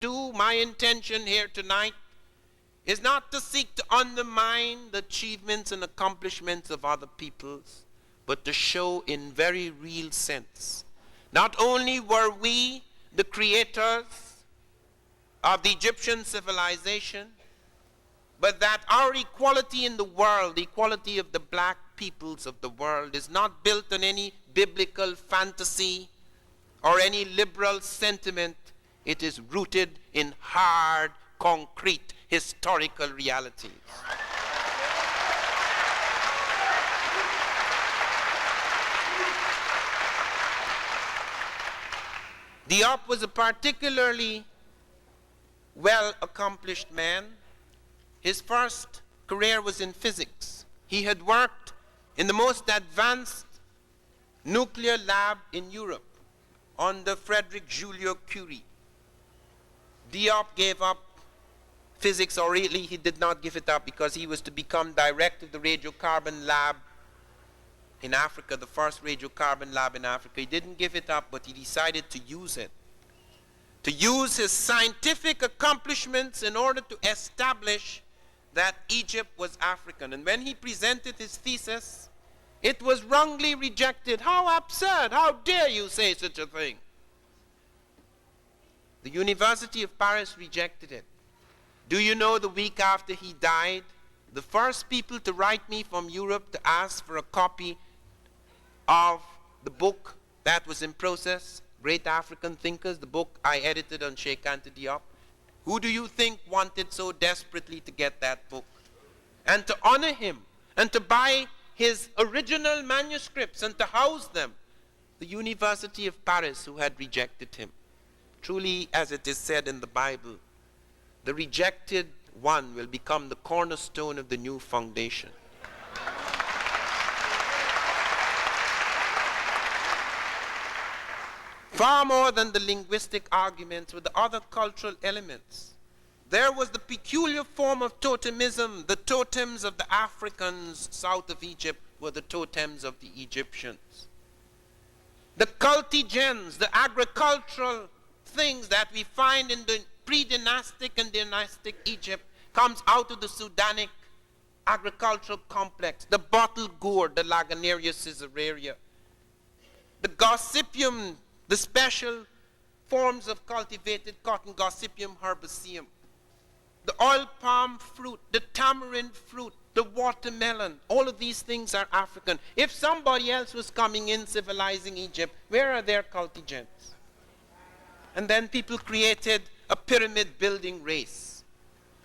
do, my intention here tonight, is not to seek to undermine the achievements and accomplishments of other peoples, but to show in very real sense, not only were we the creators of the Egyptian civilization, but that our equality in the world, the equality of the black peoples of the world, is not built on any biblical fantasy or any liberal sentiment. It is rooted in hard, concrete, historical realities. Diop was a particularly well-accomplished man. His first career was in physics. He had worked in the most advanced nuclear lab in Europe under Frederick Julio Curie. Diop gave up physics, or really he did not give it up, because he was to become director of the radiocarbon lab in Africa, the first radiocarbon lab in Africa. He didn't give it up, but he decided to use it, to use his scientific accomplishments in order to establish that Egypt was African. And when he presented his thesis, it was wrongly rejected. How absurd! How dare you say such a thing? The University of Paris rejected it. Do you know, the week after he died, the first people to write me from Europe to ask for a copy of the book that was in process, Great African Thinkers, the book I edited on Sheikh Anta Diop, who do you think wanted so desperately to get that book and to honor him and to buy his original manuscripts and to house them? The University of Paris, who had rejected him. Truly, as it is said in the Bible, the rejected one will become the cornerstone of the new foundation. Far more than the linguistic arguments were the other cultural elements. There was the peculiar form of totemism. The totems of the Africans south of Egypt were the totems of the Egyptians. The cultigens, the agricultural things that we find in the pre-dynastic and dynastic Egypt, comes out of the Sudanic agricultural complex. The bottle gourd, the Laganaria caesarearia. The gossypium, the special forms of cultivated cotton, Gossypium herbaceum. The oil palm fruit, the tamarind fruit, the watermelon, all of these things are African. If somebody else was coming in civilizing Egypt, where are their cultigens? And then people created a pyramid building race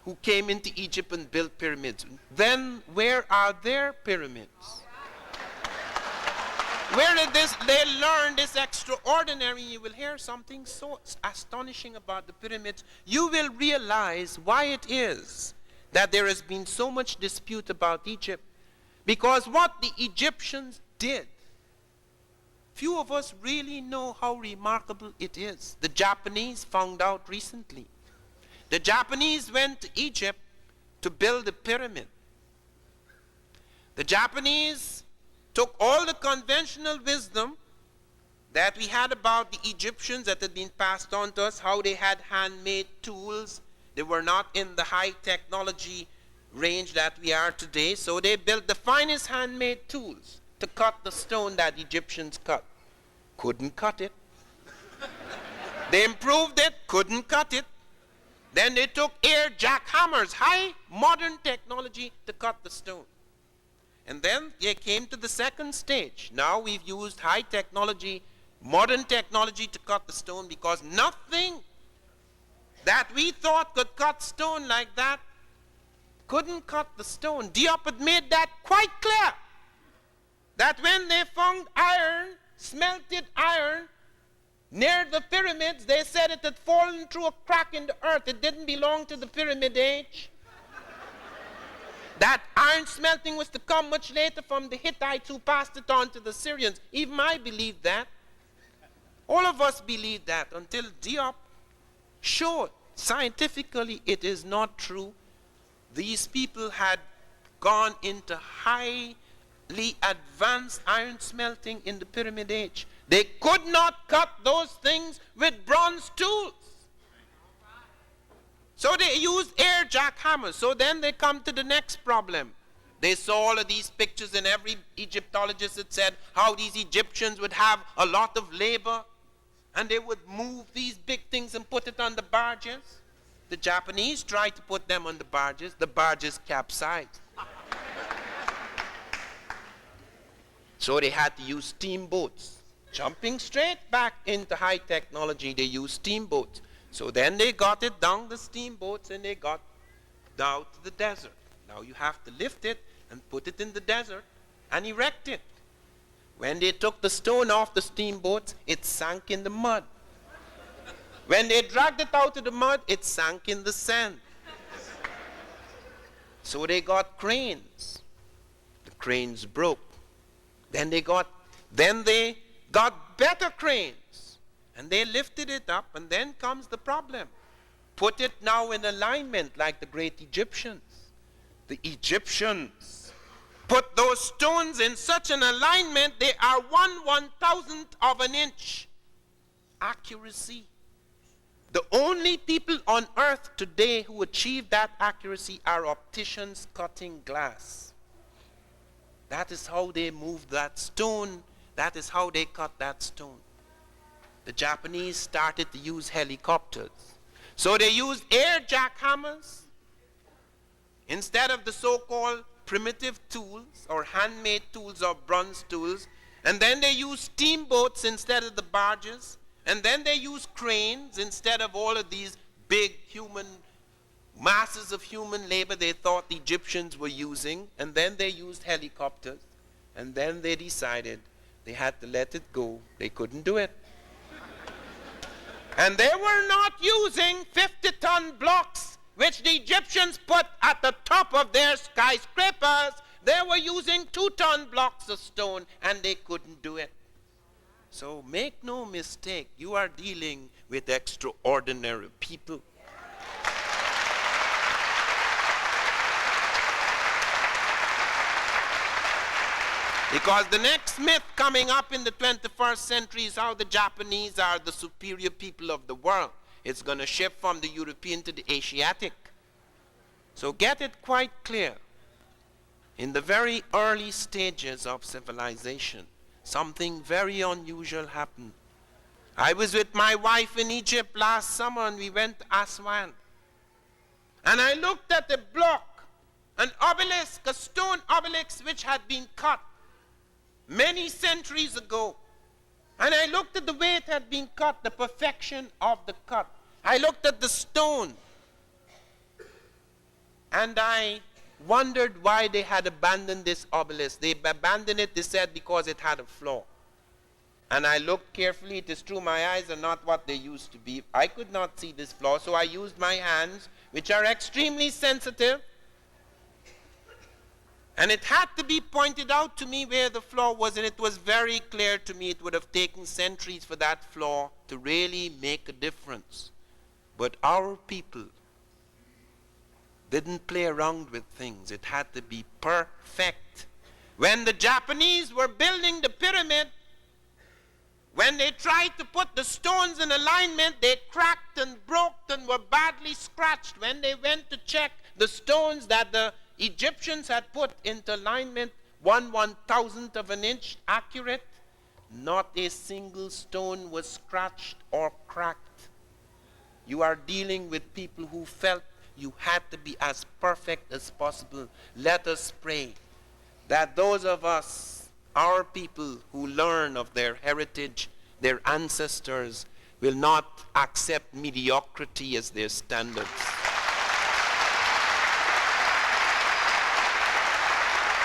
who came into Egypt and built pyramids. Then where are their pyramids? Where did they learn this extraordinary? You will hear something so astonishing about the pyramids. You will realize why it is that there has been so much dispute about Egypt. Because what the Egyptians did, few of us really know how remarkable it is. The Japanese found out recently. The Japanese went to Egypt to build a pyramid. The Japanese took all the conventional wisdom that we had about the Egyptians that had been passed on to us, how they had handmade tools. They were not in the high technology range that we are today, so they built the finest handmade tools to cut the stone that Egyptians cut. Couldn't cut it. They improved it, couldn't cut it. Then they took air jackhammers, high modern technology, to cut the stone. And then they came to the second stage. Now we've used high technology, modern technology to cut the stone, because nothing that we thought could cut stone like that couldn't cut the stone. Diop had made that quite clear. That when they found iron, smelted iron, near the pyramids, they said it had fallen through a crack in the earth. It didn't belong to the pyramid age. That iron smelting was to come much later from the Hittites, who passed it on to the Syrians. Even I believed that. All of us believed that until Diop showed scientifically it is not true. These people had gone into highly advanced iron smelting in the pyramid age. They could not cut those things with bronze tools. So they used air jackhammers. So then they come to the next problem. They saw all of these pictures, and every Egyptologist had said how these Egyptians would have a lot of labor, and they would move these big things and put it on the barges. The Japanese tried to put them on the barges capsized. So they had to use steamboats. Jumping straight back into high technology, they used steamboats. So then they got it down the steamboats, and they got down to the desert. Now you have to lift it and put it in the desert and erect it. When they took the stone off the steamboats, it sank in the mud. When they dragged it out of the mud, it sank in the sand. So they got cranes. The cranes broke. Then they got better cranes, and they lifted it up, and then comes the problem. Put it now in alignment like the great Egyptians. The Egyptians put those stones in such an alignment, they are 1/1000th of an inch accuracy. The only people on earth today who achieve that accuracy are opticians cutting glass. That is how they moved that stone. That is how they cut that stone. The Japanese started to use helicopters. So they used air jackhammers instead of the so-called primitive tools or handmade tools or bronze tools. And then they used steamboats instead of the barges. And then they used cranes instead of all of these big masses of human labor they thought the Egyptians were using. And then they used helicopters. And then they decided they had to let it go. They couldn't do it. And they were not using 50-ton blocks, which the Egyptians put at the top of their skyscrapers. They were using 2-ton blocks of stone, and they couldn't do it. So make no mistake, you are dealing with extraordinary people. Because the next myth coming up in the 21st century is how the Japanese are the superior people of the world. It's going to shift from the European to the Asiatic. So get it quite clear. In the very early stages of civilization, something very unusual happened. I was with my wife in Egypt last summer, and we went to Aswan. And I looked at a block, an obelisk, a stone obelisk which had been cut many centuries ago. And I looked at the way it had been cut, the perfection of the cut. I looked at the stone, and I wondered why they had abandoned this obelisk. They abandoned it, they said, because it had a flaw. And I looked carefully. It is true, my eyes are not what they used to be. I could not see this flaw, so I used my hands, which are extremely sensitive. And it had to be pointed out to me where the flaw was, and it was very clear to me it would have taken centuries for that flaw to really make a difference. But our people didn't play around with things. It had to be perfect. When the Japanese were building the pyramid, when they tried to put the stones in alignment, they cracked and broke and were badly scratched. When they went to check the stones that the Egyptians had put into alignment, 1/1000th of an inch accurate, not a single stone was scratched or cracked. You are dealing with people who felt you had to be as perfect as possible. Let us pray that those of us, our people who learn of their heritage, their ancestors, will not accept mediocrity as their standards.